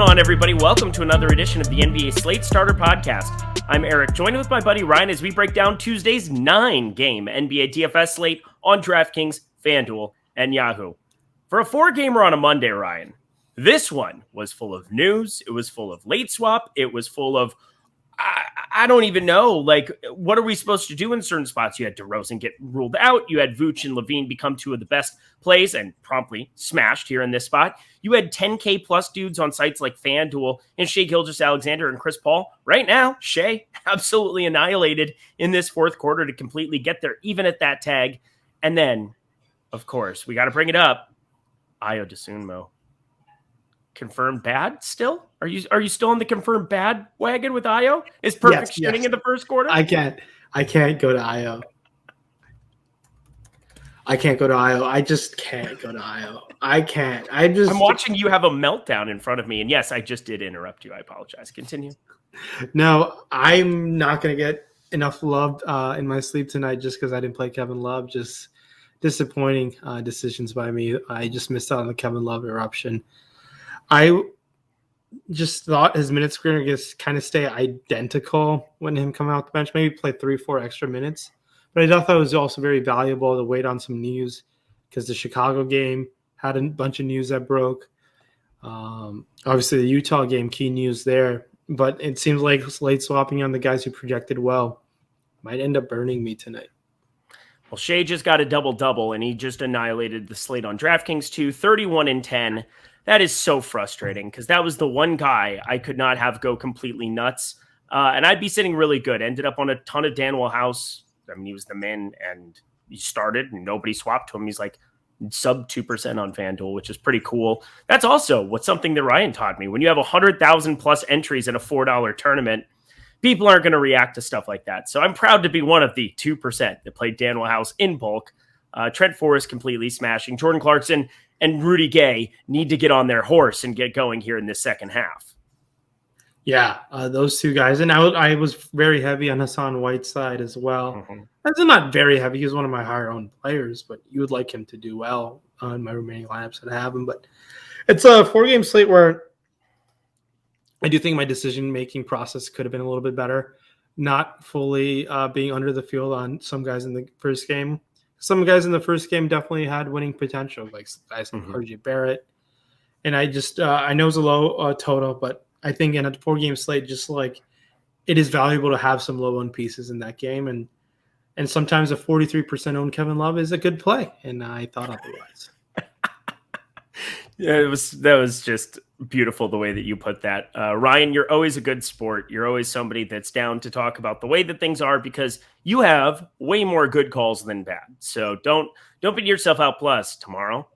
going on, everybody? Welcome to another edition of the NBA Slate Starter podcast. I'm Eric, joined with my buddy Ryan as we break down Tuesday's 9-game NBA DFS slate on DraftKings, FanDuel, and Yahoo. For a 4-gamer on a Monday, Ryan, this one was full of news. It was full of late swap. It was full of, I don't even know, like, what are we supposed to do in certain spots? You had DeRozan get ruled out. You had Vooch and Levine become two of the best plays and promptly smashed here in this spot. You had 10K plus dudes on sites like FanDuel and Shai Gilgeous-Alexander and Chris Paul. Right now, Shai absolutely annihilated in this fourth quarter to completely get there, even at that tag. And then, of course, we got to bring it up. Ayo Dosunmu. Confirmed bad still? Are you still on the confirmed bad wagon with Ayo? Is perfect shooting in the first quarter? I can't go to Ayo. I can't go to Ayo. I just can't go to Ayo. I can't. I'm watching you have a meltdown in front of me. And yes, I just did interrupt you. I apologize. Continue. No, I'm not going to get enough love in my sleep tonight just because I didn't play Kevin Love. Just disappointing decisions by me. I just missed out on the Kevin Love eruption. I just thought his minutes were going to kind of stay identical when him coming off the bench, maybe play 3-4 extra minutes. But I thought it was also very valuable to wait on some news because the Chicago game had a bunch of news that broke. Obviously, the Utah game, key news there. But it seems like late swapping on the guys who projected well might end up burning me tonight. Well, Shai just got a double-double, and he just annihilated the slate on DraftKings too, 31-10. That is so frustrating because that was the one guy I could not have go completely nuts. And I'd be sitting really good. Ended up on a ton of Danwell House. I mean, he was the man and he started and nobody swapped to him. He's like sub 2% on FanDuel, which is pretty cool. That's also what's something that Ryan taught me. When you have 100,000 plus entries in a $4 tournament, people aren't going to react to stuff like that. So I'm proud to be one of the 2% that played Danwell House in bulk. Trent Forrest completely smashing. Jordan Clarkson and Rudy Gay need to get on their horse and get going here in this second half. Yeah, those two guys. And I was very heavy on Hassan Whiteside as well. Mm-hmm. That's not very heavy. He's one of my higher-owned players, but you would like him to do well in my remaining lineups that I have him. But it's a 4-game slate where I do think my decision-making process could have been a little bit better, not fully being under the field on some guys in the first game. Some guys in the first game definitely had winning potential, like guys like RJ Barrett. And I just I know it's a low total, but I think in a 4-game slate, just like it is valuable to have some low-owned pieces in that game. And sometimes a 43% owned Kevin Love is a good play. And I thought otherwise. Yeah, that was just beautiful the way that you put that. Ryan, you're always a good sport. You're always somebody that's down to talk about the way that things are because you have way more good calls than bad. So don't beat yourself out. Plus tomorrow,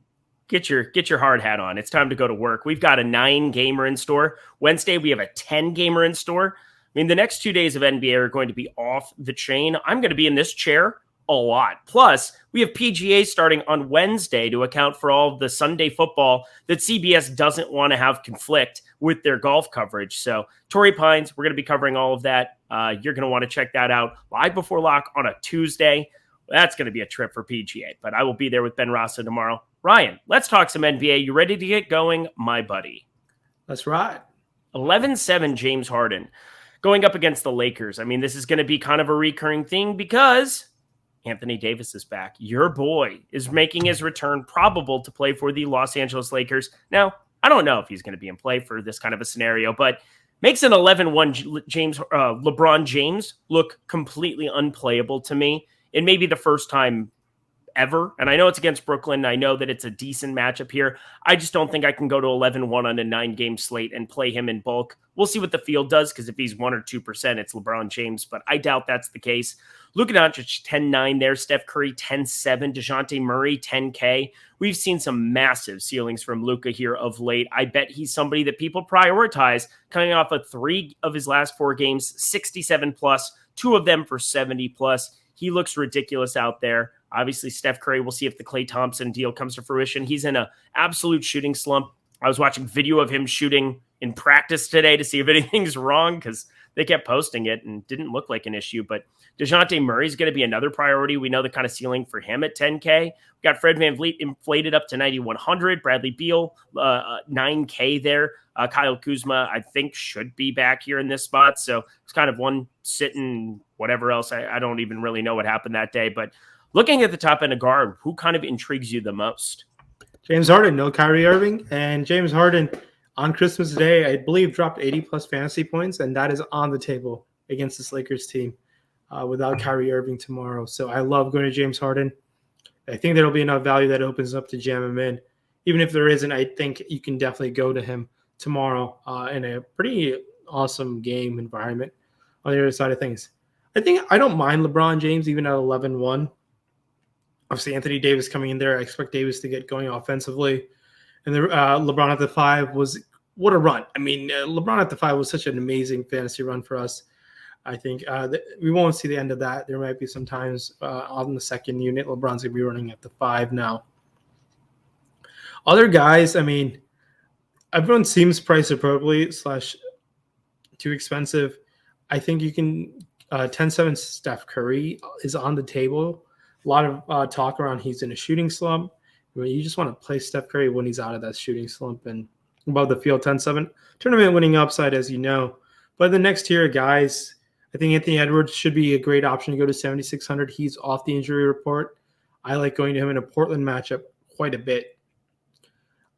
get your hard hat on. It's time to go to work. We've got a 9-gamer in store. Wednesday, we have a 10-gamer in store. I mean, the next 2 days of NBA are going to be off the chain. I'm going to be in this chair a lot. Plus, we have PGA starting on Wednesday to account for all of the Sunday football that CBS doesn't want to have conflict with their golf coverage. So, Torrey Pines, we're going to be covering all of that. You're going to want to check that out live before lock on a Tuesday. That's going to be a trip for PGA, but I will be there with Ben Rassa tomorrow. Ryan, let's talk some NBA. You ready to get going, my buddy? That's right. 11-7 James Harden going up against the Lakers. I mean, this is going to be kind of a recurring thing because Anthony Davis is back. Your boy is making his return, probable to play for the Los Angeles Lakers. Now, I don't know if he's going to be in play for this kind of a scenario, but makes an 11-1 LeBron James look completely unplayable to me. It may be the first time ever. And I know it's against Brooklyn. I know that it's a decent matchup here. I just don't think I can go to 11-1 on a 9-game slate and play him in bulk. We'll see what the field does, because if he's 1 or 2%, it's LeBron James, but I doubt that's the case. Luka Doncic 10-9 there. Steph Curry 10-7. DeJounte Murray 10K. We've seen some massive ceilings from Luka here of late. I bet he's somebody that people prioritize, coming off of 3 of his last 4 games, 67 plus, 2 of them for 70 plus. He looks ridiculous out there. Obviously, Steph Curry, we'll see if the Klay Thompson deal comes to fruition. He's in an absolute shooting slump. I was watching video of him shooting in practice today to see if anything's wrong, because they kept posting it and didn't look like an issue. But DeJounte Murray is going to be another priority. We know the kind of ceiling for him at 10K. We've got Fred VanVleet inflated up to 9,100. Bradley Beal, 9K there. Kyle Kuzma, I think, should be back here in this spot. So it's kind of one sitting, whatever else. I don't even really know what happened that day. But looking at the top end of guard, who kind of intrigues you the most? James Harden, no Kyrie Irving. And James Harden on Christmas Day, I believe, dropped 80-plus fantasy points, and that is on the table against this Lakers team without Kyrie Irving tomorrow. So I love going to James Harden. I think there will be enough value that opens up to jam him in. Even if there isn't, I think you can definitely go to him tomorrow in a pretty awesome game environment on the other side of things. I don't mind LeBron James even at 11-1. Obviously, Anthony Davis coming in there. I expect Davis to get going offensively. And LeBron at the 5 was – what a run. I mean, LeBron at the 5 was such an amazing fantasy run for us. I think we won't see the end of that. There might be some times on the second unit, LeBron's going to be running at the 5 now. Other guys, I mean – everyone seems priced appropriately / too expensive. I think you can 10-7 Steph Curry is on the table. A lot of talk around he's in a shooting slump. I mean, you just want to play Steph Curry when he's out of that shooting slump and above the field 10-7. Tournament winning upside, as you know. But the next tier of guys, I think Anthony Edwards should be a great option to go to 7,600. He's off the injury report. I like going to him in a Portland matchup quite a bit.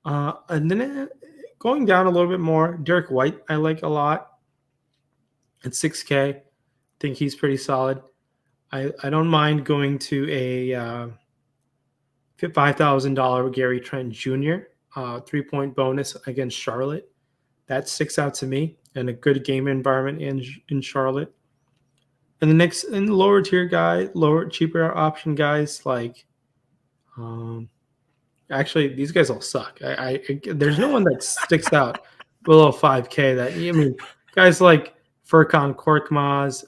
And then going down a little bit more, Derek White I like a lot at 6K. I think he's pretty solid. I don't mind going to a $5,000 Gary Trent Jr. 3-point bonus against Charlotte. That sticks out to me, and a good game environment in Charlotte. And the lower tier guy, cheaper option guys like actually, these guys all suck. There's no one that sticks out below 5K. Guys like Furkan Korkmaz,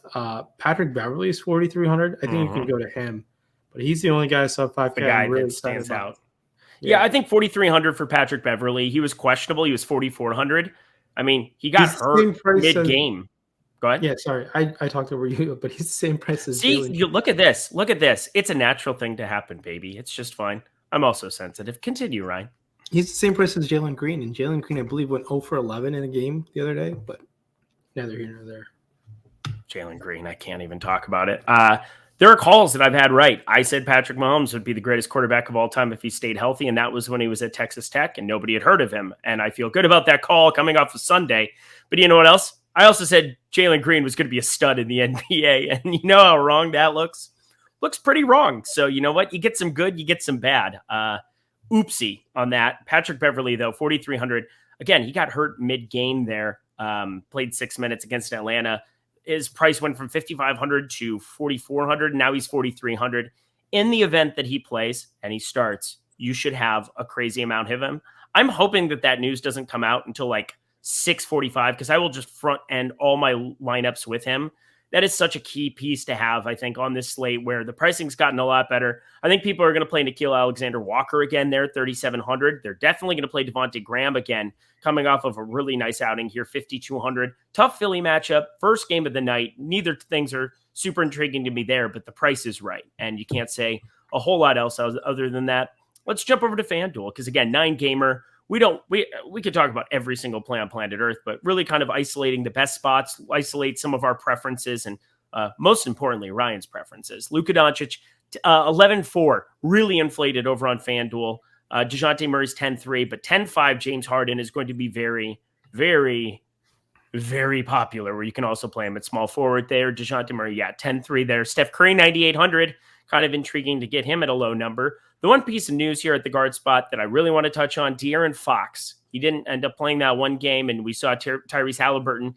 Patrick Beverley is 4,300. I think you can go to him, but he's the only guy sub 5K. The guy that stands out. Yeah, I think 4,300 for Patrick Beverley. He was questionable. He was 4,400. I mean, he got hurt mid-game. Go ahead. Yeah, sorry. I talked over you, but he's the same price as Jalen. You look at this. Look at this. It's a natural thing to happen, baby. It's just fine. I'm also sensitive. Continue, Ryan. He's the same price as Jalen Green, and Jalen Green, I believe, went 0 for 11 in a game the other day, but neither here nor there. Jalen Green, I can't even talk about it. There are calls that I've had right. I said Patrick Mahomes would be the greatest quarterback of all time if he stayed healthy, and that was when he was at Texas Tech, and nobody had heard of him. And I feel good about that call coming off of Sunday. But you know what else? I also said Jalen Green was going to be a stud in the NBA, and you know how wrong that looks? Looks pretty wrong. So you know what? You get some good, you get some bad. Oopsie on that. Patrick Beverley, though, 4,300. Again, he got hurt mid-game there. Played 6 minutes against Atlanta. His price went from 5,500 to 4,400. Now he's 4,300. In the event that he plays and he starts, you should have a crazy amount of him. I'm hoping that news doesn't come out until like 6:45 because I will just front end all my lineups with him. That is such a key piece to have, I think, on this slate where the pricing's gotten a lot better. I think people are going to play Nickeil Alexander-Walker again there, 3,700. They're definitely going to play Devontae Graham again, coming off of a really nice outing here, 5,200. Tough Philly matchup, first game of the night. Neither things are super intriguing to me there, but the price is right, and you can't say a whole lot else other than that. Let's jump over to FanDuel because, again, 9-gamer. We could talk about every single play on planet Earth, but really kind of isolating the best spots, isolate some of our preferences, and most importantly, Ryan's preferences. Luka Doncic, 11-4, really inflated over on FanDuel. DeJounte Murray's 10-3, but 10-5 James Harden is going to be very, very, very popular, where you can also play him at small forward there. DeJounte Murray, 10-3 there. Steph Curry, 9,800, kind of intriguing to get him at a low number. The one piece of news here at the guard spot that I really want to touch on, De'Aaron Fox. He didn't end up playing that one game, and we saw Tyreese Halliburton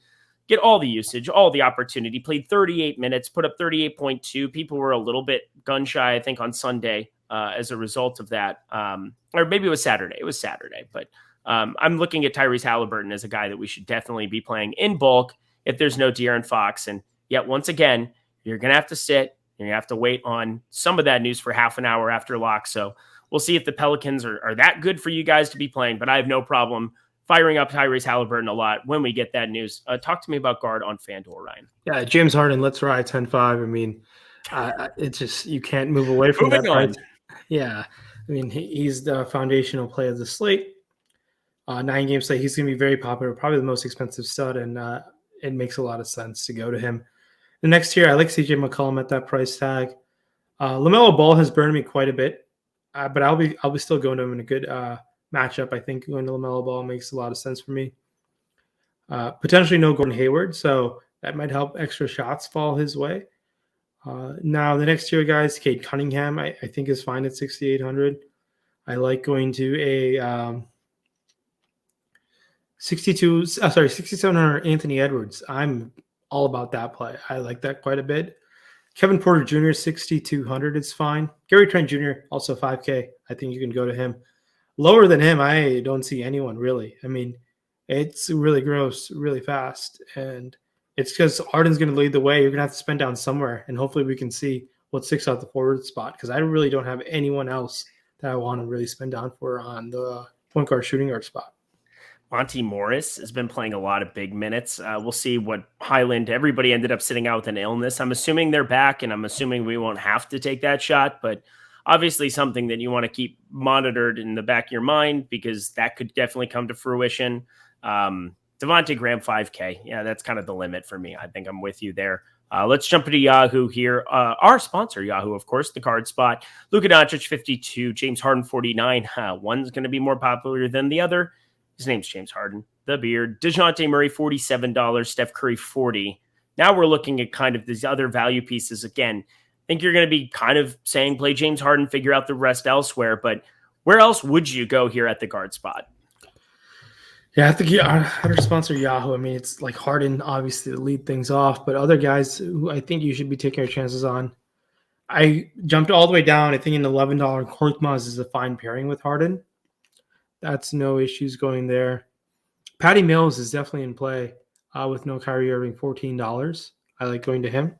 get all the usage, all the opportunity, played 38 minutes, put up 38.2. People were a little bit gun shy, I think, on Sunday as a result of that. Or maybe it was Saturday. It was Saturday. But I'm looking at Tyreese Halliburton as a guy that we should definitely be playing in bulk if there's no De'Aaron Fox. And yet, once again, you're going to have to sit. You're going to have to wait on some of that news for half an hour after lock. So we'll see if the Pelicans are that good for you guys to be playing, but I have no problem firing up Tyreese Halliburton a lot when we get that news. Talk to me about guard on FanDuel, Ryan. Yeah, James Harden, let's ride 10-5. I mean, it's just you can't move away from that price. Yeah, I mean, he's the foundational play of the slate. 9-game slate, he's going to be very popular, probably the most expensive stud, and it makes a lot of sense to go to him. The next tier, I like CJ McCollum at that price tag. LaMelo Ball has burned me quite a bit, but I'll be still going to him in a good matchup. I think going to LaMelo Ball makes a lot of sense for me. Potentially no Gordon Hayward, so that might help extra shots fall his way. Now, the next tier, guys, Cade Cunningham, I think is fine at 6,800. I like going to a 6,700 Anthony Edwards. I'm all about that play. I like that quite a bit. Kevin Porter Jr., 6,200 is fine. Gary Trent Jr., also 5K. I think you can go to him. Lower than him, I don't see anyone really. I mean, it's really gross, really fast. And it's because Harden's going to lead the way. You're going to have to spend down somewhere. And hopefully we can see what sticks out the forward spot, because I really don't have anyone else that I want to really spend down for on the point guard, shooting guard spot. Monty Morris has been playing a lot of big minutes. We'll see what Highland, everybody ended up sitting out with an illness. I'm assuming they're back, and I'm assuming we won't have to take that shot, but obviously something that you want to keep monitored in the back of your mind, because that could definitely come to fruition. Devontae Graham, 5K. Yeah, that's kind of the limit for me. I think I'm with you there. Let's jump into Yahoo here. Our sponsor, Yahoo, of course, the card spot. Luka Doncic, 52. James Harden, 49. One's going to be more popular than the other. His name's James Harden, the beard. DeJounte Murray, $47. Steph Curry, 40. Now we're looking at kind of these other value pieces. Again, I think you're going to be kind of saying play James Harden, figure out the rest elsewhere. But where else would you go here at the guard spot? Yeah, I think our sponsor Yahoo. I mean, it's like Harden, obviously, to lead things off, but other guys who I think you should be taking your chances on. I jumped all the way down. I think an $11 Korkmaz is a fine pairing with Harden. That's no issues going there. Patty Mills is definitely in play with no Kyrie Irving, $14. I like going to him.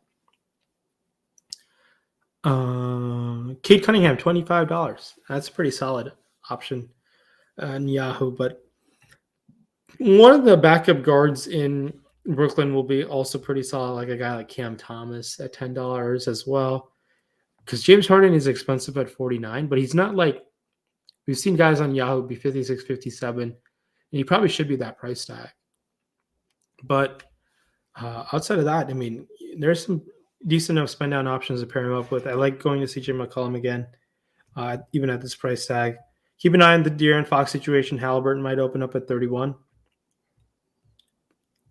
Cade Cunningham, $25. That's a pretty solid option on Yahoo, but one of the backup guards in Brooklyn will be also pretty solid, like a guy like Cam Thomas at $10 as well. Because James Harden is expensive at $49, but he's not like we've seen guys on Yahoo be 56, 57, and he probably should be that price tag. But outside of that, I mean, there's some decent enough spend down options to pair him up with. I like going to CJ McCollum again, even at this price tag. Keep an eye on the De'Aaron Fox situation. Halliburton might open up at 31.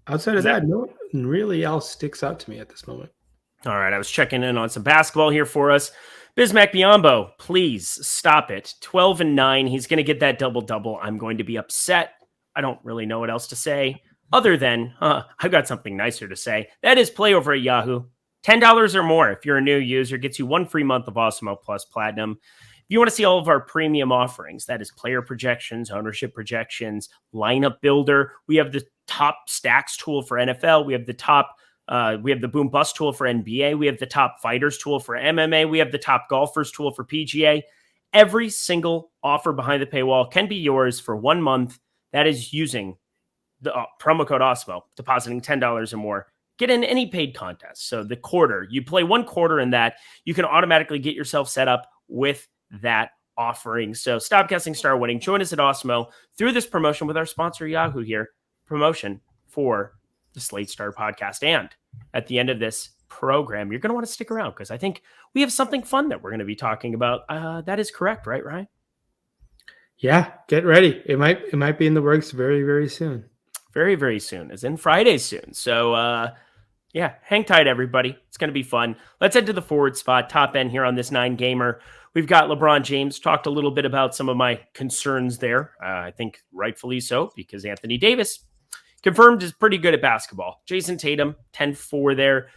Outside of that, no one really else sticks out to me at this moment. All right, I was checking in on some basketball here for us. Bismack Biyombo, please stop it. 12-9. He's going to get that double-double. I'm going to be upset. I don't really know what else to say other than I've got something nicer to say. That is play over at Yahoo. $10 or more if you're a new user. Gets you 1 free month of Awesemo Plus Platinum. If you want to see all of our premium offerings, that is player projections, ownership projections, lineup builder. We have the top stacks tool for NFL. We have the boom bust tool for NBA. We have the top fighters tool for MMA. We have the top golfers tool for PGA. Every single offer behind the paywall can be yours for 1 month. That is using the promo code Awesemo, depositing $10 or more. Get in any paid contest. So the quarter, you play 1 quarter in that, you can automatically get yourself set up with that offering. So stop guessing, start winning. Join us at Awesemo through this promotion with our sponsor Yahoo here. Promotion for the Slate Starter podcast. And at the end of this program, you're going to want to stick around because I think we have something fun that we're going to be talking about. That is correct, right, Ryan? Yeah, get ready. It might be in the works very, very soon. Very, very soon, as in Friday soon. So, yeah, hang tight, everybody. It's going to be fun. Let's head to the forward spot, top end here on this 9-gamer. We've got LeBron James. Talked a little bit about some of my concerns there. I think rightfully so, because Anthony Davis confirmed is pretty good at basketball. Jason Tatum, 10-4 there.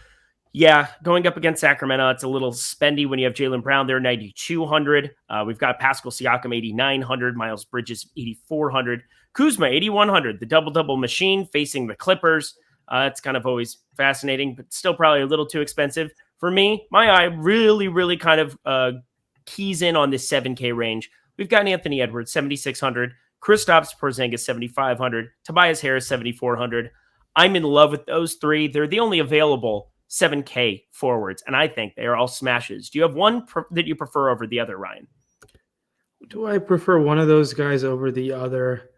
Yeah, going up against Sacramento, it's a little spendy when you have Jaylen Brown there, 9,200. We've got Pascal Siakam, 8,900. Miles Bridges, 8,400. Kuzma, 8,100. The double-double machine facing the Clippers. It's kind of always fascinating, but still probably a little too expensive. For me, my eye really, really kind of keys in on this 7K range. We've got Anthony Edwards, 7,600. Kristaps Porzingis 7,500, Tobias Harris 7,400. I'm in love with those three. They're the only available 7K forwards, and I think they are all smashes. Do you have one that you prefer over the other, Ryan? Do I prefer one of those guys over the other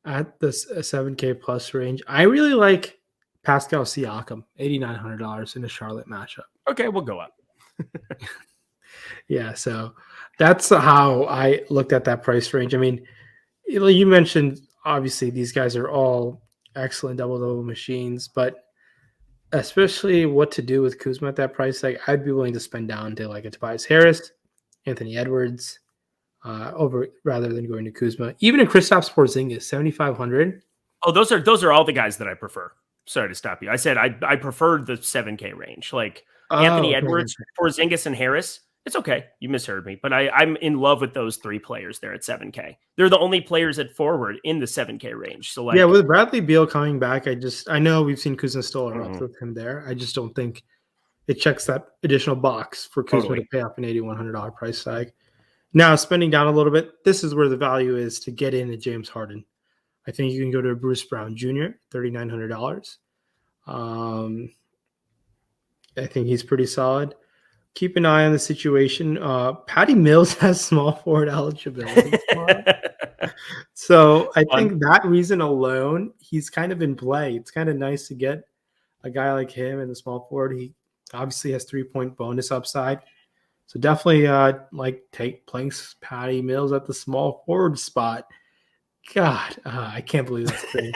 at the 7K plus range? I really like Pascal Siakam, $8,900 in a Charlotte matchup. Okay, we'll go up. Yeah, so that's how I looked at that price range. I mean, you mentioned obviously these guys are all excellent double-double machines, but especially what to do with Kuzma at that price, like I'd be willing to spend down to like a Tobias Harris, Anthony Edwards, over rather than going to Kuzma. Even in Kristaps Porzingis, 7,500. Oh, those are all the guys that I prefer. Sorry to stop you. I said I preferred the 7K range, like Anthony Edwards, Porzingis, and Harris. It's okay. You misheard me, but I'm in love with those three players there at 7K. They're the only players at forward in the 7K range. So like, yeah, with Bradley Beal coming back, I know we've seen Kuzma still erupt with him there. I just don't think it checks that additional box for Kuzma to pay off an $8,100 price tag. Now, spending down a little bit, this is where the value is to get in at James Harden. I think you can go to Bruce Brown Jr., $3,900. I think he's pretty solid. Keep an eye on the situation. Patty Mills has small forward eligibility. So I think that reason alone, he's kind of in play. It's kind of nice to get a guy like him in the small forward. He obviously has 3-point bonus upside. So definitely playing Patty Mills at the small forward spot. God, I can't believe that's thing.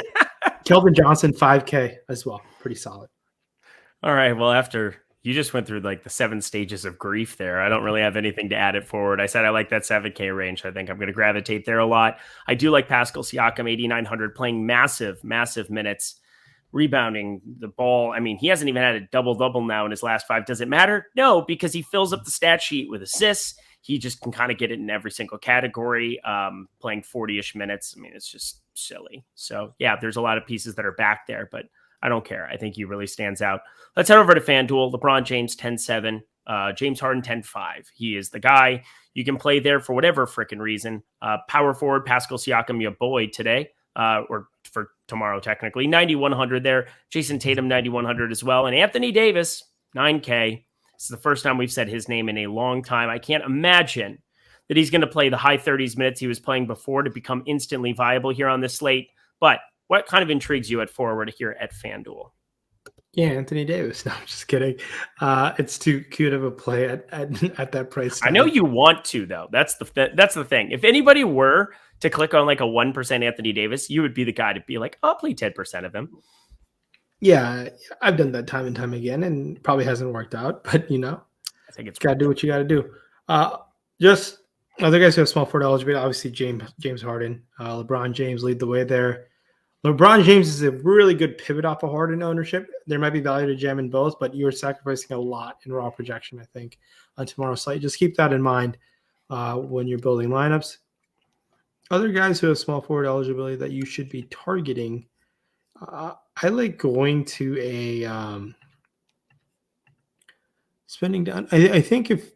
Kelvin Johnson, 5K as well. Pretty solid. All right. Well, after you just went through like the 7 stages of grief there, I don't really have anything to add it forward. I said I like that 7K range. I think I'm going to gravitate there a lot. I do like Pascal Siakam, 8,900, playing massive minutes, rebounding the ball. I mean, he hasn't even had a double-double now in his last 5. Does it matter? No, because he fills up the stat sheet with assists. He just can kind of get it in every single category, playing 40-ish minutes. I mean, it's just silly. So, yeah, there's a lot of pieces that are back there, but I don't care. I think he really stands out. Let's head over to FanDuel. LeBron James, 10-7. James Harden, 10-5. He is the guy. You can play there for whatever freaking reason. Power forward, Pascal Siakam, your boy today, or for tomorrow, technically. 9,100 there. Jason Tatum, 9,100 as well. And Anthony Davis, 9K. This is the first time we've said his name in a long time. I can't imagine that he's going to play the high 30s minutes he was playing before to become instantly viable here on this slate. But what kind of intrigues you at forward here at FanDuel? Yeah, Anthony Davis. No, I'm just kidding. It's too cute of a play at that price tag. I know you want to, though. That's the thing. If anybody were to click on like a 1% Anthony Davis, you would be the guy to be like, I'll play 10% of him. Yeah, I've done that time and time again, and probably hasn't worked out. But I think it's got to do what you got to do. Just other guys who have small forward eligibility. Obviously, James Harden, LeBron James lead the way there. LeBron James is a really good pivot off of Harden ownership. There might be value to jam in both, but you're sacrificing a lot in raw projection, I think, on tomorrow's slate. Just keep that in mind when you're building lineups. Other guys who have small forward eligibility that you should be targeting. I like going to a spending down. I think if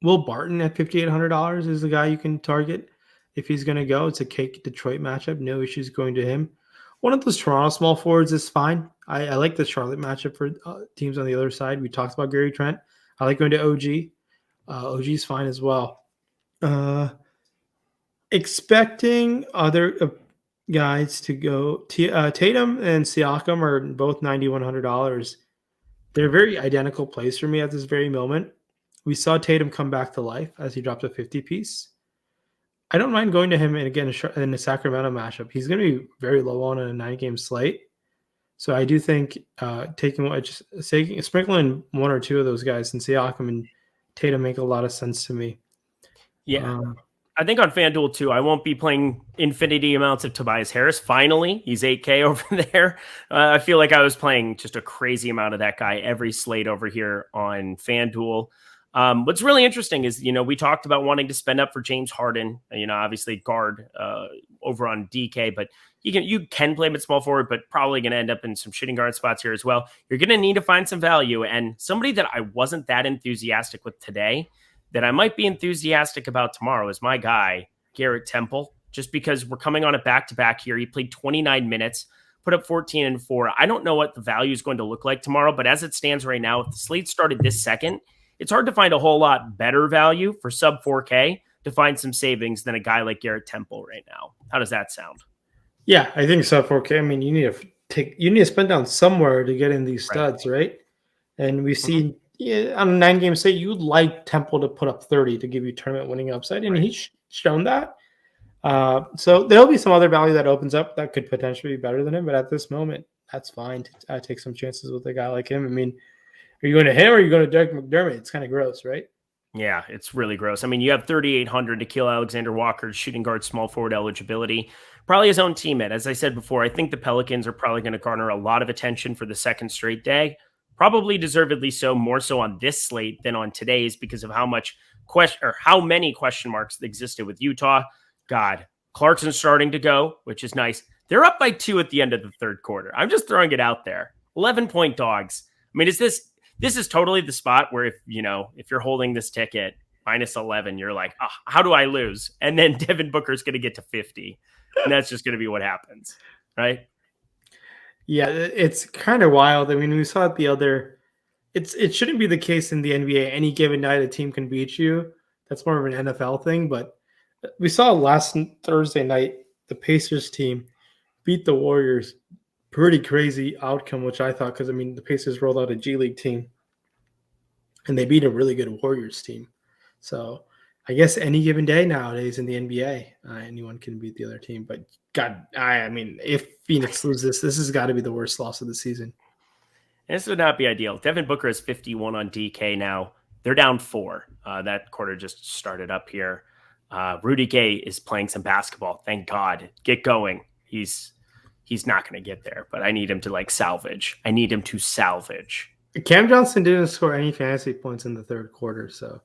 Will Barton at $5,800 is the guy you can target if he's going to go. It's a cake Detroit matchup. No issues going to him. One of those Toronto small forwards is fine. I like the Charlotte matchup for teams on the other side. We talked about Gary Trent. I like going to OG. OG is fine as well. Expecting other guys to go. Tatum and Siakam are both $9,100. They're very identical plays for me at this very moment. We saw Tatum come back to life as he dropped a 50 piece. I don't mind going to him in the Sacramento matchup. He's going to be very low on a 9-game slate. So I do think sprinkling one or two of those guys and Siakam and Tatum make a lot of sense to me. Yeah. I think on FanDuel too, I won't be playing infinity amounts of Tobias Harris. Finally, he's 8K over there. I feel like I was playing just a crazy amount of that guy every slate over here on FanDuel. What's really interesting is, we talked about wanting to spend up for James Harden, obviously guard over on DK, but you can play him at small forward, but probably going to end up in some shooting guard spots here as well. You're going to need to find some value, and somebody that I wasn't that enthusiastic with today that I might be enthusiastic about tomorrow is my guy, Garrett Temple, just because we're coming on a back-to-back here. He played 29 minutes, put up 14 and 4. I don't know what the value is going to look like tomorrow, but as it stands right now, if the slate started this second, it's hard to find a whole lot better value for sub 4K to find some savings than a guy like Garrett Temple right now. How does that sound? Yeah, I think sub 4K. I mean, you need to spend down somewhere to get in these studs, right? And we see on a 9-game slate, you'd like Temple to put up 30 to give you tournament winning upside, and he's shown that. So there'll be some other value that opens up that could potentially be better than him, but at this moment, that's fine to take some chances with a guy like him. I mean, are you going to him or are you going to Derek McDermott? It's kind of gross, right? Yeah, it's really gross. I mean, you have 3,800 to kill Alexander Walker's shooting guard small forward eligibility. Probably his own teammate. As I said before, I think the Pelicans are probably going to garner a lot of attention for the second straight day. Probably deservedly so, more so on this slate than on today's because of how many question marks existed with Utah. God, Clarkson's starting to go, which is nice. They're up by 2 at the end of the third quarter. I'm just throwing it out there. 11-point dogs. I mean, this is totally the spot where if you're holding this ticket minus 11, you're like, oh, how do I lose? And then Devin Booker's going to get to 50. And that's just going to be what happens, right? Yeah, it's kind of wild. I mean, we saw it it shouldn't be the case in the NBA. Any given night, a team can beat you. That's more of an NFL thing. But we saw last Thursday night, the Pacers team beat the Warriors. Pretty crazy outcome, which I thought, because, I mean, the Pacers rolled out a G League team, and they beat a really good Warriors team. So I guess any given day nowadays in the NBA, anyone can beat the other team. But God, I mean, if Phoenix loses this has got to be the worst loss of the season. This would not be ideal. Devin Booker is 51 on DK now. They're down 4. That quarter just started up here. Rudy Gay is playing some basketball. Thank God. Get going. He's not going to get there, but I need him to salvage. I need him to salvage. Cam Johnson didn't score any fantasy points in the third quarter, so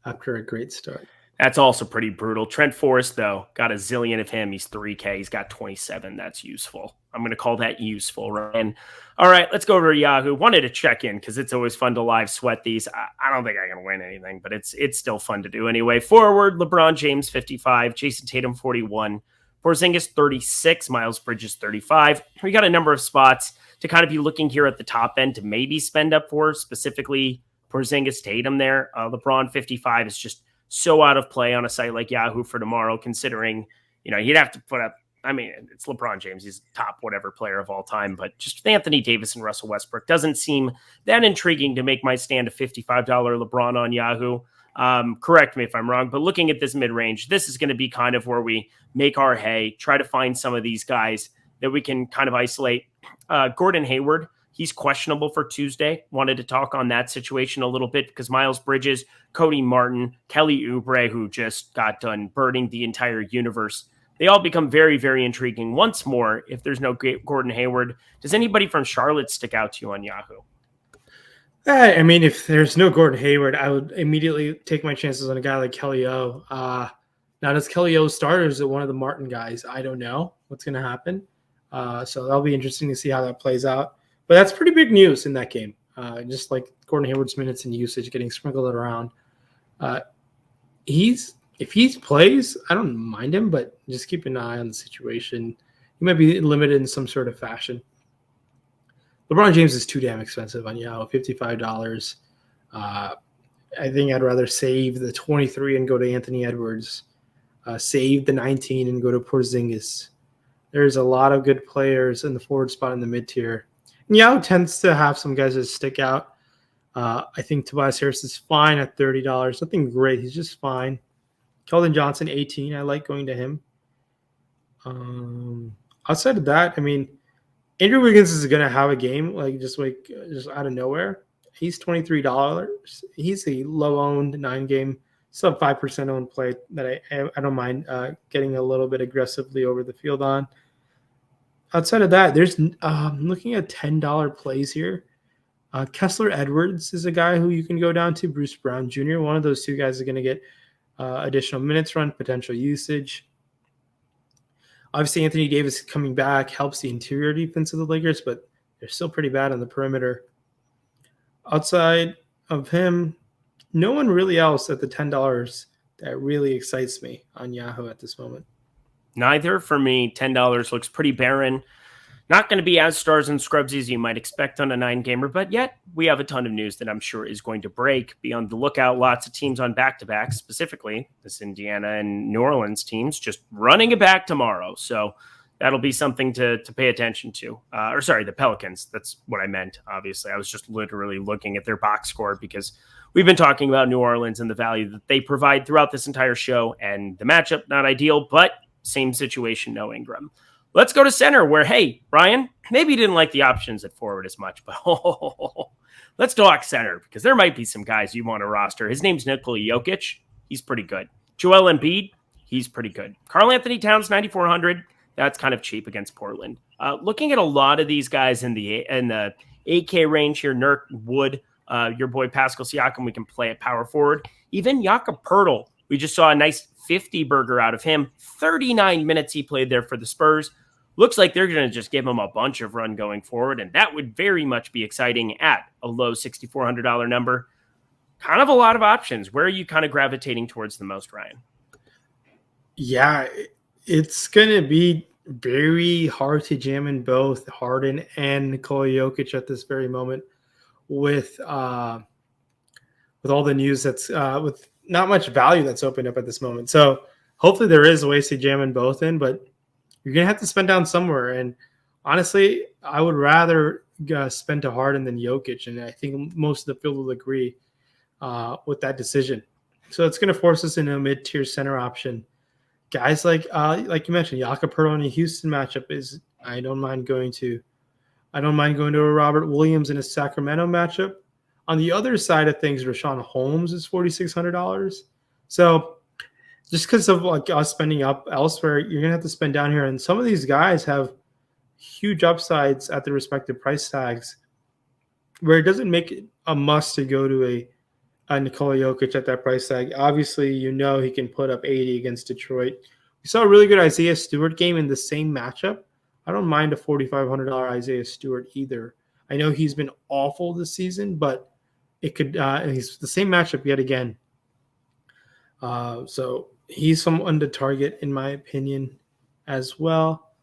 after a great start. That's also pretty brutal. Trent Forrest, though, got a zillion of him. He's 3K. He's got 27. That's useful. I'm going to call that useful, Ryan. All right, let's go over to Yahoo. Wanted to check in because it's always fun to live sweat these. I don't think I can win anything, but it's still fun to do anyway. Forward, LeBron James, 55. Jason Tatum, 41. Porzingis, 36. Miles Bridges, 35. We got a number of spots to kind of be looking here at the top end to maybe spend up for, specifically Porzingis, Tatum there. LeBron, 55 is just so out of play on a site like Yahoo for tomorrow, considering, he'd have to put up, I mean, it's LeBron James. He's top whatever player of all time, but just Anthony Davis and Russell Westbrook doesn't seem that intriguing to make my stand a $55 LeBron on Yahoo. Correct me if I'm wrong, but looking at this mid-range, this is going to be kind of where we make our hay, try to find some of these guys that we can kind of isolate. Gordon Hayward, he's questionable for Tuesday. Wanted to talk on that situation a little bit because Miles Bridges, Cody Martin, Kelly Oubre, who just got done burning the entire universe, they all become very, very intriguing once more if there's no Gordon Hayward. Does anybody from Charlotte stick out to you on Yahoo? I mean, if there's no Gordon Hayward, I would immediately take my chances on a guy like Kelly O. Now, does Kelly O start or is it one of the Martin guys? I don't know what's going to happen. So that'll be interesting to see how that plays out. But that's pretty big news in that game. Just like Gordon Hayward's minutes and usage getting sprinkled around. If he plays, I don't mind him, but just keep an eye on the situation. He might be limited in some sort of fashion. LeBron James is too damn expensive on Yahoo, $55. I think I'd rather save the 23 and go to Anthony Edwards, save the 19 and go to Porzingis. There's a lot of good players in the forward spot in the mid-tier. And Yahoo tends to have some guys that stick out. I think Tobias Harris is fine at $30. Nothing great. He's just fine. Keldon Johnson, 18. I like going to him. Outside of that, I mean, Andrew Wiggins is going to have a game just out of nowhere. He's $23. He's a low-owned 9-game, sub 5% owned play that I don't mind getting a little bit aggressively over the field on. Outside of that, there's I'm looking at $10 plays here. Kessler Edwards is a guy who you can go down to. Bruce Brown Jr., one of those two guys is going to get additional minutes run, potential usage. Obviously, Anthony Davis coming back helps the interior defense of the Lakers, but they're still pretty bad on the perimeter. Outside of him, no one really else at the $10 that really excites me on Yahoo at this moment. Neither for me. $10 looks pretty barren. Not going to be as stars and scrubs as you might expect on a 9-gamer, but yet we have a ton of news that I'm sure is going to break. Be on the lookout. Lots of teams on back-to-backs, specifically this Indiana and New Orleans teams, just running it back tomorrow. So that'll be something to pay attention to. The Pelicans. That's what I meant, obviously. I was just literally looking at their box score because we've been talking about New Orleans and the value that they provide throughout this entire show, and the matchup, not ideal, but same situation, no Ingram. Let's go to center where, hey, Ryan, maybe you didn't like the options at forward as much, but let's talk center because there might be some guys you want to roster. His name's Nikola Jokic. He's pretty good. Joel Embiid, he's pretty good. Karl Anthony Towns, 9,400. That's kind of cheap against Portland. Looking at a lot of these guys in the 8K range here, Nurk, Wood, your boy Pascal Siakam, we can play at power forward. Even Jakob Poeltl, we just saw a nice 50 burger out of him. 39 minutes he played there for the Spurs. Looks like they're going to just give him a bunch of run going forward, and that would very much be exciting at a low $6,400 number. Kind of a lot of options. Where are you kind of gravitating towards the most, Ryan? Yeah, it's going to be very hard to jam in both Harden and Nikola Jokic at this very moment with all the news that's with not much value that's opened up at this moment. So hopefully there is ways to jam in both in, but you're going to have to spend down somewhere. And honestly, I would rather spend to Harden than Jokic. And I think most of the field will agree with that decision. So it's going to force us into a mid-tier center option. Guys like you mentioned, Jakob Poeltl in a Houston matchup is I don't mind going to a Robert Williams in a Sacramento matchup. On the other side of things, Rashawn Holmes is $4,600. So just because of like us spending up elsewhere, you're gonna have to spend down here. And some of these guys have huge upsides at the respective price tags, where it doesn't make it a must to go to a Nikola Jokic at that price tag. Obviously, he can put up 80 against Detroit. We saw a really good Isaiah Stewart game in the same matchup. I don't mind a $4,500 Isaiah Stewart either. I know he's been awful this season, but it could. He's the same matchup yet again. So he's someone to target, in my opinion, as well.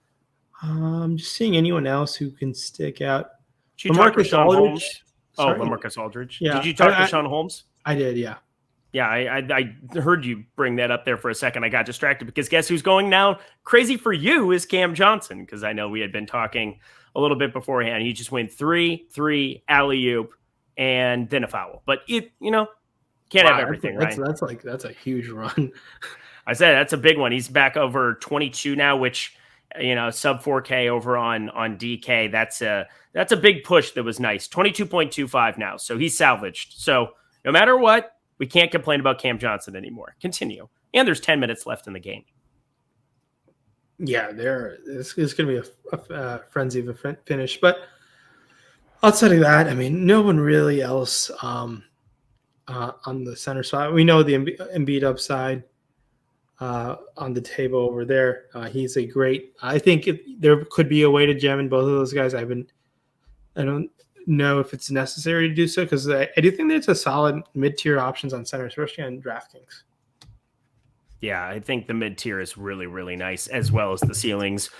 I'm just seeing anyone else who can stick out. Did you talk to Sean Holmes? LaMarcus Aldridge. Yeah. Did you talk to Sean Holmes? I did, yeah. Yeah, I heard you bring that up there for a second. I got distracted because guess who's going now? Crazy for you is Cam Johnson, because I know we had been talking a little bit beforehand. He just went 3-3 alley-oop and then a foul. But can't have everything, right? That's a huge run. I said that's a big one. He's back over 22 now, which sub 4K over on DK. That's a big push that was nice. 22.25 now, so he's salvaged. So no matter what, we can't complain about Cam Johnson anymore. Continue, and there's 10 minutes left in the game. Yeah, it's going to be a frenzy of a finish. But outside of that, I mean, no one really else on the center side. We know the Embiid upside on the table over there. He's a great. I think there could be a way to jam in both of those guys. I don't know if it's necessary to do so because I do think there's a solid mid-tier options on center, especially on DraftKings. Yeah, I think the mid-tier is really, really nice, as well as the ceilings.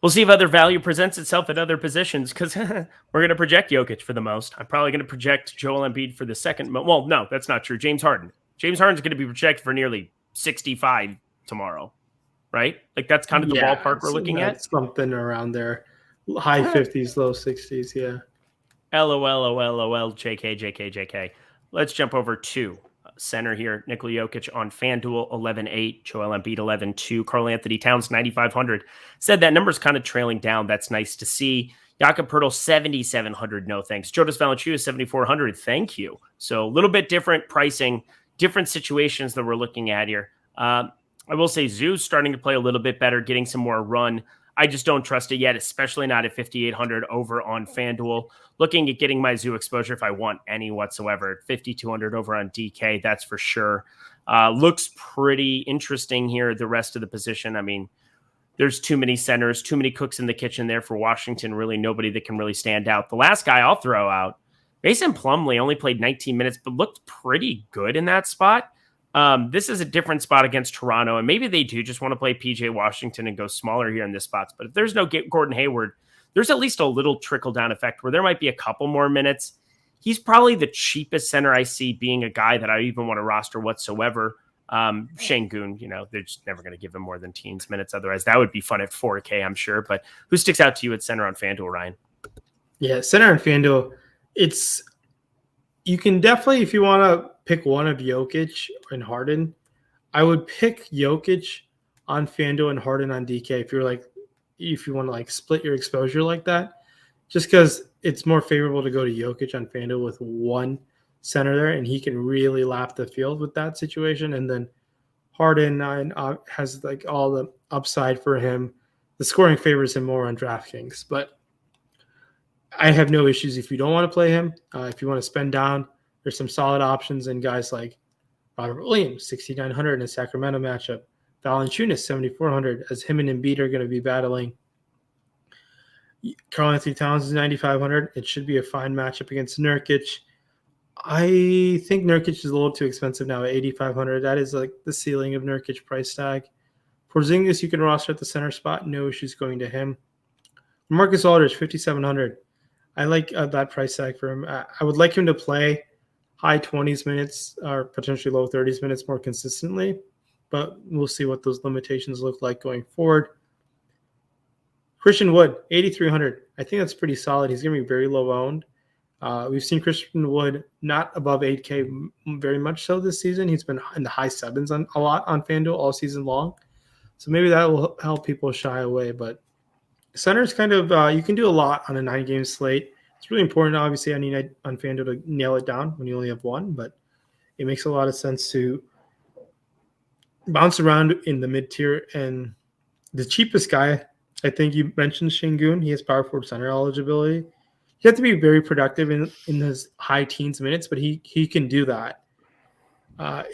We'll see if other value presents itself at other positions because we're going to project Jokic for the most. I'm probably going to project Joel Embiid for the second. Well, no, that's not true. James Harden. James Harden's going to be projected for nearly 65 tomorrow, right? Like that's kind of the ballpark we're looking at. Something around there. High 50s, low 60s, yeah. LOL, JK. Let's jump over to center here. Nikola Jokic on FanDuel 11.8, Joel Embiid 11.2, Karl Anthony Towns 9,500. Said that number's kind of trailing down. That's nice to see. Jakob Poeltl 7,700. No thanks. Jonas Valanciunas 7,400. Thank you. So a little bit different pricing, different situations that we're looking at here. I will say Zoo's starting to play a little bit better, getting some more run. I just don't trust it yet, especially not at 5,800 over on FanDuel. Looking at getting my Zoo exposure if I want any whatsoever. 5,200 over on DK, that's for sure. Looks pretty interesting here, the rest of the position. I mean, there's too many centers, too many cooks in the kitchen there for Washington. Really nobody that can really stand out. The last guy I'll throw out, Mason Plumlee only played 19 minutes, but looked pretty good in that spot. This is a different spot against Toronto, and maybe they do just want to play PJ Washington and go smaller here in this spots. But if there's no Gordon Hayward, there's at least a little trickle-down effect where there might be a couple more minutes. He's probably the cheapest center I see being a guy that I even want to roster whatsoever. Şengün, they're just never going to give him more than teens minutes. Otherwise, that would be fun at 4K, I'm sure. But who sticks out to you at center on FanDuel, Ryan? Yeah, center on FanDuel, you can definitely, if you want to pick one of Jokic and Harden, I would pick Jokic on FanDuel and Harden on DK if you want to split your exposure like that, just because it's more favorable to go to Jokic on FanDuel with one center there, and he can really lap the field with that situation. And then Harden has all the upside for him. The scoring favors him more on DraftKings, but I have no issues if you don't want to play him. If you want to spend down, there's some solid options in guys like Robert Williams, 6,900 in a Sacramento matchup. Valanciunas, 7,400, as him and Embiid are going to be battling. Karl-Anthony Towns is 9,500. It should be a fine matchup against Nurkic. I think Nurkic is a little too expensive now at 8,500. That is the ceiling of Nurkic price tag. Porzingis, you can roster at the center spot. No issues going to him. Marcus Aldridge, 5,700. I like that price tag for him. I would like him to play high 20s minutes or potentially low 30s minutes more consistently, but we'll see what those limitations look like going forward. Christian Wood, 8,300. I think that's pretty solid. He's going to be very low owned. We've seen Christian Wood not above 8K very much so this season. He's been in the high sevens a lot on FanDuel all season long. So maybe that will help people shy away, but center is kind of you can do a lot on a 9-game slate. It's really important, obviously, on FanDuel to nail it down when you only have one, but it makes a lot of sense to bounce around in the mid-tier. And the cheapest guy, I think you mentioned Şengün. He has power forward center eligibility. You have to be very productive in his high teens minutes, but he can do that.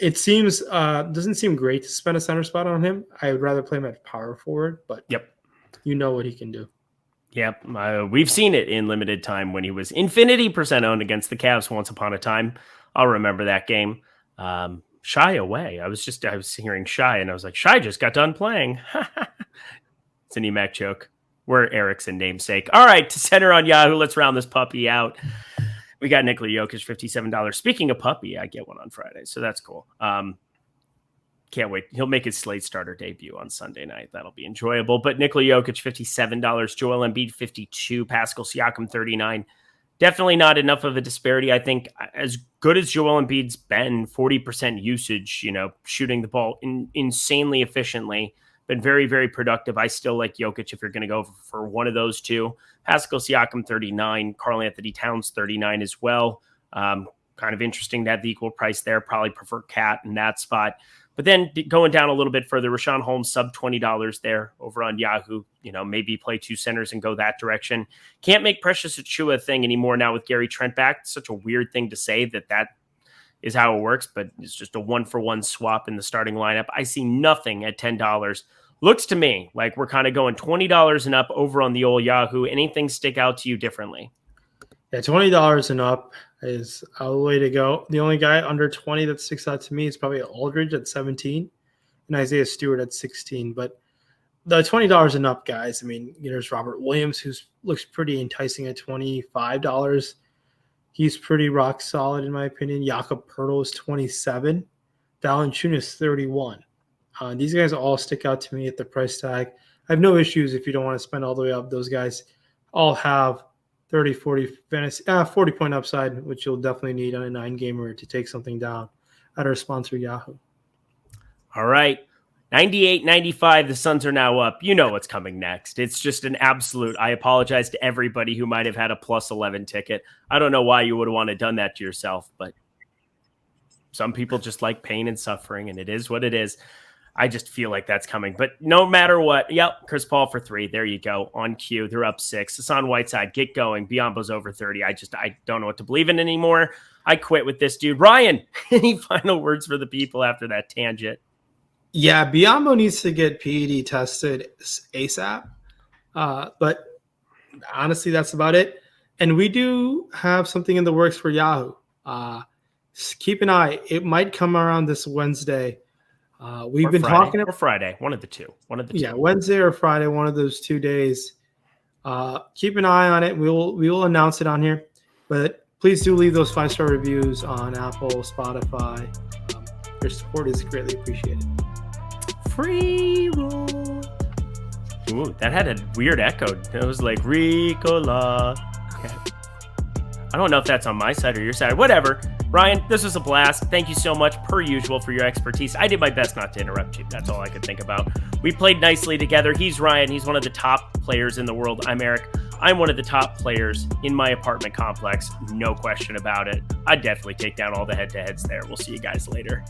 It seems doesn't seem great to spend a center spot on him. I would rather play him at power forward, but you know what he can do. Yep. We've seen it in limited time when he was infinity percent owned against the Cavs once upon a time. I'll remember that game. Shy away. I was hearing Shy, and I was like, Shy just got done playing. It's an EMAC joke. We're Erickson namesake. All right, to center on Yahoo, let's round this puppy out. We got Nikola Jokic, $57. Speaking of puppy, I get one on Friday, so that's cool. Can't wait. He'll make his Slate Starter debut on Sunday night. That'll be enjoyable. But Nikola Jokic, $57. Joel Embiid, $52. Pascal Siakam, $39. Definitely not enough of a disparity. I think as good as Joel Embiid's been, 40% usage, shooting the ball insanely efficiently, been very, very productive. I still like Jokic if you're going to go for one of those two. Pascal Siakam, 39. Karl-Anthony Towns, 39 as well. Kind of interesting to have the equal price there. Probably prefer Cat in that spot. But then going down a little bit further, Rashawn Holmes, sub $20 there over on Yahoo. Maybe play two centers and go that direction. Can't make Precious Achiuwa a thing anymore now with Gary Trent back. It's such a weird thing to say that is how it works, but it's just a one-for-one swap in the starting lineup. I see nothing at $10. Looks to me like we're kind of going $20 and up over on the old Yahoo. Anything stick out to you differently? Yeah, $20 and up is a way to go. The only guy under 20 that sticks out to me is probably Aldridge at 17 and Isaiah Stewart at 16. But the $20 and up guys, I mean, there's Robert Williams, who looks pretty enticing at $25. He's pretty rock solid in my opinion. Jakob Poeltl is 27. Valanciunas 31. These guys all stick out to me at the price tag. I have no issues if you don't want to spend all the way up. Those guys all have 30, 40 fantasy, 40-point upside, which you'll definitely need on a 9-gamer to take something down at our sponsor, Yahoo. All right. 98, 95, the Suns are now up. You know what's coming next. It's just an absolute. I apologize to everybody who might have had a plus 11 ticket. I don't know why you would want to have done that to yourself, but some people just like pain and suffering, and it is what it is. I just feel like that's coming. But no matter what, Chris Paul for 3. There you go. On cue. They're up 6. Hassan Whiteside, get going. Biyombo's over 30. I don't know what to believe in anymore. I quit with this dude. Ryan, any final words for the people after that tangent? Yeah, Biyombo needs to get PED tested ASAP. But honestly, that's about it. And we do have something in the works for Yahoo. keep an eye. It might come around this Wednesday. We've been Friday, talking or Friday, one of the two. Yeah, Wednesday or Friday, one of those 2 days. Keep an eye on it. We will announce it on here. But please do leave those 5-star reviews on Apple, Spotify. Your support is greatly appreciated. Free roll. Ooh, that had a weird echo. It was like Ricola. Okay. I don't know if that's on my side or your side. Whatever. Ryan, this was a blast. Thank you so much, per usual, for your expertise. I did my best not to interrupt you. That's all I could think about. We played nicely together. He's Ryan. He's one of the top players in the world. I'm Eric. I'm one of the top players in my apartment complex. No question about it. I'd definitely take down all the head-to-heads there. We'll see you guys later.